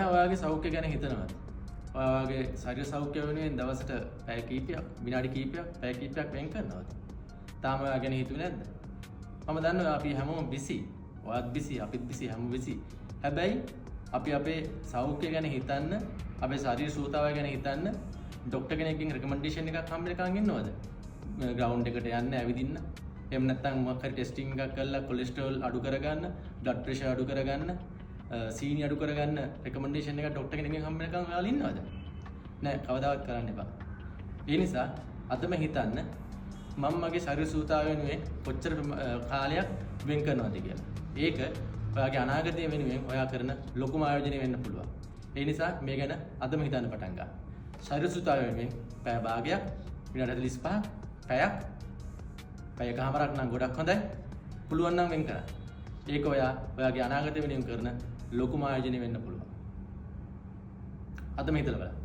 ඔයාගේ සෞඛ්‍ය ගැන හිතනවද? ඔයාගේ ශරීර සෞඛ්‍ය වෙනුවෙන් දවසට පැය කීපයක්, විනාඩි කීපයක්, පැය කීපයක් වෙන් කරනවද? තාම ඔයා ගැන හිතුවේ නැද්ද? මම දන්නවා අපි හැමෝම busy. ඔයාත් busy, අපිත් busy, හැමෝම busy. හැබැයි අපි අපේ සෞඛ්‍ය ගැන හිතන්න, අපේ ශරීර සූතාවය ගැන හිතන්න ડોක්ටර් කෙනෙක්ගෙන් රෙකමෙන්ඩේෂන් එකක් හම්බෙන්නකන් ඉන්නවද? ග්‍රවුන්ඩ් එකට යන්න, ඇවිදින්න. එහෙම නැත්නම් මොකක් හරි ටෙස්ටිං එකක් කරලා කොලෙස්ටරෝල් අඩු කරගන්න, බ්ලඩ් ප්‍රෙෂර් අඩු කරගන්න, සීනි අඩු කරගන්න රෙකමෙන්ඩේෂන් එකක් ડોක්ටර් කෙනෙක්ගෙන් හම්බෙන්නකන් ඔයාලා ඉන්නවද? නෑ, කවදාවත් කරන්න එපා. ඒ නිසා අදම හිතන්න මම මගේ ශරීර සූතාවය වෙනුවෙන් කොච්චර කාලයක් වෙන් කරනවද කියලා. ඒක ඔයාගේ අනාගතය වෙනුවෙන් ඔයා කරන ලොකුම ආයෝජනය වෙන්න පුළුවන්. ඒ නිසා මේ ගැන අදම හිතන්න පටන් ගන්න. ශරීර සූතාවය වෙනුවෙන් පැය භාගයක්, විනාඩි 45ක්, පැයකමාරක් නම් ගොඩක් හොඳයි. පුළුවන් නම් වෙන් කරන්න. ඒක ඔයාගේ අනාගතය වෙනුවෙන් කරන ලොකුම ආයෝජනය වෙන්න පුළුවන්. අදම හිතලා බලන්න.